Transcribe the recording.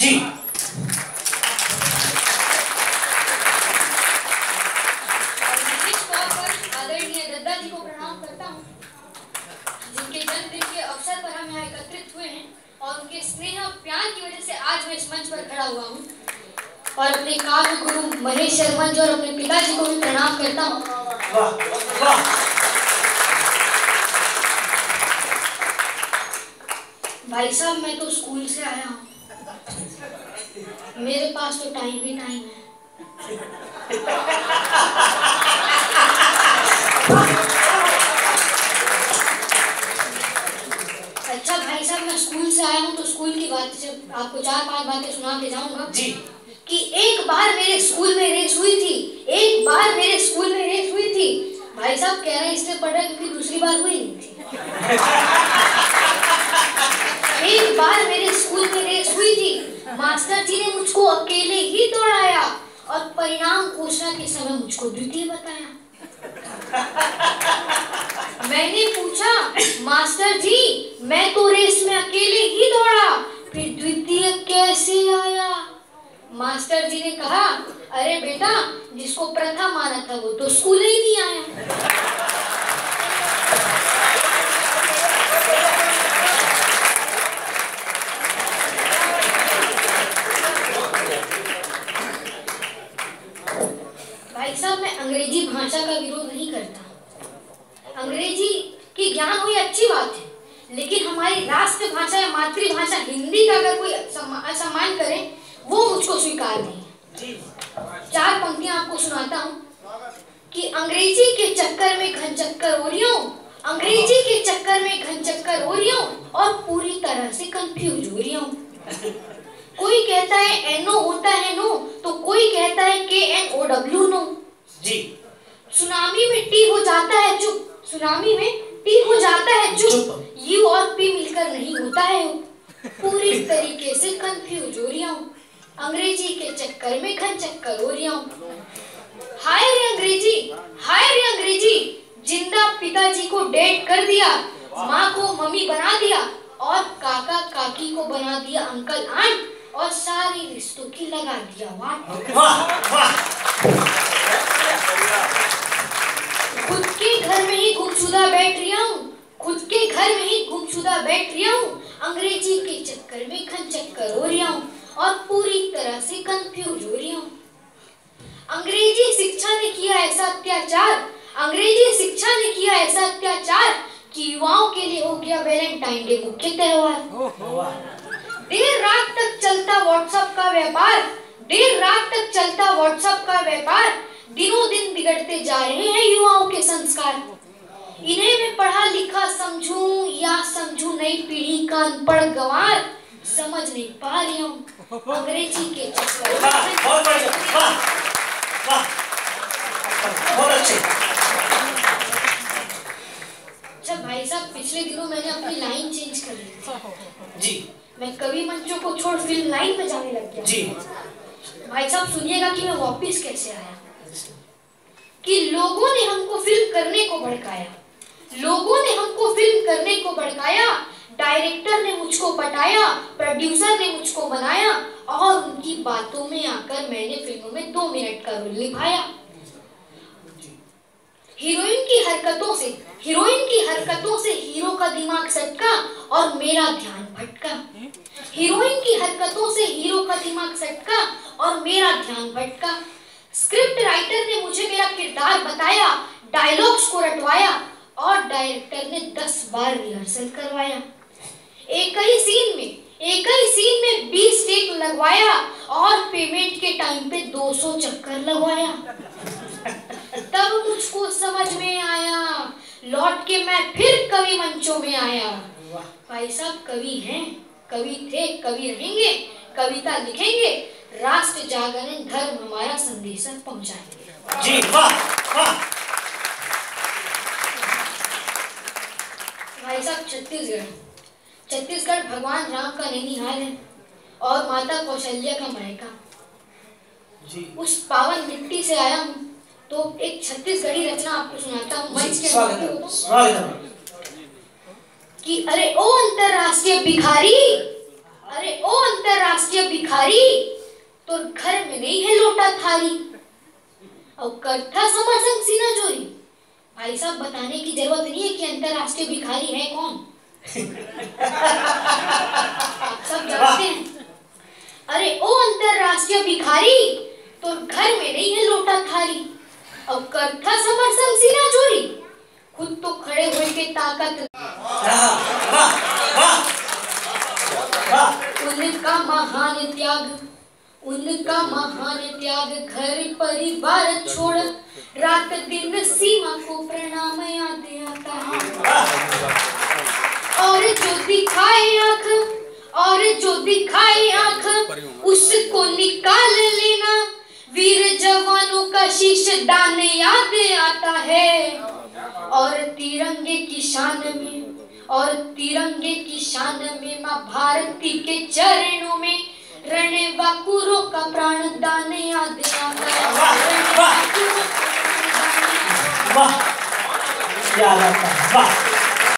जी। आदरणीय दद्दा जी को प्रणाम करता हूँ, जिनके जन्मदिन के अवसर पर हम यहाँ एकत्रित हुए हैं और उनके स्नेह और प्यार की वजह से आज मैं इस मंच पर खड़ा हुआ हूँ। और अपने काव्य गुरु महेश शर्मा जी और अपने पिताजी को भी प्रणाम करता हूँ। भाई साहब, मैं तो स्कूल से आया हूँ, मेरे पास तो टाइम ही टाइम है। अच्छा भाई साहब, मैं स्कूल से आया हूँ तो स्कूल की बात से आपको 4-5 बातें सुना के जाऊंगा जी। कि एक बार मेरे स्कूल में रेस हुई थी, एक बार मेरे स्कूल में रेस हुई थी। भाई साहब कह रहे हैं इसलिए पढ़ रहे क्योंकि दूसरी बार हुई नहीं थी। एक बार मेरे स्कूल में रेस हुई थी, मास्टर जी ने मुझको अकेले ही दौड़ाया और परिणाम घोषणा के समय मुझको द्वितीय बताया। मैंने पूछा, मास्टर जी मैं तो रेस में अकेले ही दौड़ा, फिर द्वितीय कैसे आया? मास्टर जी ने कहा, अरे बेटा जिसको प्रथम आना था वो तो स्कूल ही नहीं आया। भाई साहब, मैं अंग्रेजी भाषा का विरोध नहीं करता, अंग्रेजी की ज्ञान हुई अच्छी बात है, लेकिन हमारी राष्ट्र भाषा या मातृभाषा हिंदी का अगर कोई असम्मान करे वो मुझको स्वीकार नहीं है। 4 पंक्तियां आपको सुनाता हूँ कि अंग्रेजी के चक्कर में घन चक्कर हो रही हूँ, अंग्रेजी के चक्कर में घन चक्कर हो रही हूँ और पूरी तरह से कंफ्यूज हो रही हूँ। कोई कहता है एनो होता है नो, तो कोई कहता है KNOW नो। जी। सुनामी में टी हो जाता है चुप, सुनामी में टी हो जाता है चुप, यू और पी मिलकर नहीं होता है। पूरी तरीके से कंफ्यूज हो रही हूँ, अंग्रेजी के चक्कर में घन चक्कर हो रही हूँ। हाय रे अंग्रेजी, हाय रे अंग्रेजी, जिंदा पिताजी को डेड कर दिया, माँ को मम्मी बना दिया और काका काकी को बना दिया अंकल आंट और सारी रिश्तों की लगा दिया वाट। खुद के घर में ही गुमशुदा बैठ रही हूँ, खुद के घर में ही गुमशुदा बैठ रही हूँ, अंग्रेजी के चक्कर में घन चक्कर हो रही हूँ और पूरी तरह से कंफ्यूज हो रही हूँ। अंग्रेजी शिक्षा ने किया ऐसा अत्याचार, अंग्रेजी शिक्षा ने किया ऐसा अत्याचार कि युवाओं के लिए हो गया वैलेंटाइन डे मुख्य त्योहार। देर रात तक चलता व्हाट्सएप का व्यापार, देर रात तक चलता व्हाट्सएप का व्यापार, दिनों दिन बिगड़ते जा रहे हैं युवाओं के संस्कार। इन्हें मैं पढ़ा लिखा समझूं या समझूं नई पीढ़ी का अनपढ़ गंवार, समझ नहीं पा रही हूँ अंग्रेजी के चक्कर में। बहुत बढ़िया, वाह वाह, बहुत अच्छे। अच्छा भाई साहब, पिछले दिनों मैंने अपनी लाइन चेंज कर ली थी जी। मैं कवि मंचों को छोड़ फिल्म लाइन में जाने लग गया जी। भाई साहब सुनिएगा कि मैं वापस कैसे आया। कि लोगों ने हमको फिल्म करने को भड़काया, लोगों ने हमको फिल्म करने को भड़काया, डायरेक्टर ने मुझको पटाया, प्रोड्यूसर ने मुझको बनाया और उनकी बातों में आकर मैंने फिल्मों में 2 मिनट का रोल निभाया। हीरोइन की हरकतों से हीरो का दिमाग सटका और मेरा ध्यान भटका। हीरोइन की हरकतों से हीरो का दिमाग सटका और मेरा ध्यान भटका। स्क्रिप्ट राइटर ने मुझे मेरा किरदार बताया, डायलॉग्स को रटवाया और डायरेक्टर ने 10 बार रिहर्सल करवाया। एक ही सीन में 20 टेक लगवाया और पेमेंट के टाइम पे 200 चक्कर लगवाया। तब मुझको समझ में आया, लौट के मैं फिर कवि मंचों में आया। भाई साहब कवि हैं, कवि थे, कवि रहेंगे, कविता लिखेंगे, राष्ट्र जागरण धर्म हमारा संदेश पहुंचाएंगे। जी वाह वाह। भाई साहब छत्तीसगढ़ भगवान राम का नैनीहाल है और माता कौशल्या का मायका। उस पावन मिट्टी से आया हूँ तो एक छत्तीसगढ़ी रचना आपको सुनाता हूँ मंच के स्वागत कि अरे ओ अंतरराष्ट्रीय भिखारी, अरे ओ अंतरराष्ट्रीय भिखारी, भिखारी तो घर में नहीं है लोटा थारी, और करता समर संग सीना चोरी। भाई साहब बताने की जरूरत नहीं है कि अंतरराष्ट्रीय भिखारी है कौन, सब जानते हैं। अरे ओ अंतरराष्ट्रीय भिखारी तो घर में नहीं है लोटा थारी, और करता समर संग सीना चोरी, खुद तो खड़े हुए के ताकत। उनका महान त्याग, उनका महान त्याग, घर परिवार छोड़ रात दिन सीमा को प्रणाम याद आता है। और जो दिखाए आँख, और जो दिखाए आँख उसको निकाल लेना, वीर जवानों का शीश दान याद आता है। और तिरंगे की शान में, और तिरंगे की शान में माँ भारती के चरणों में रणे वाकुरों का प्राण दान याद आता है। वाह, क्या बात है, वाह।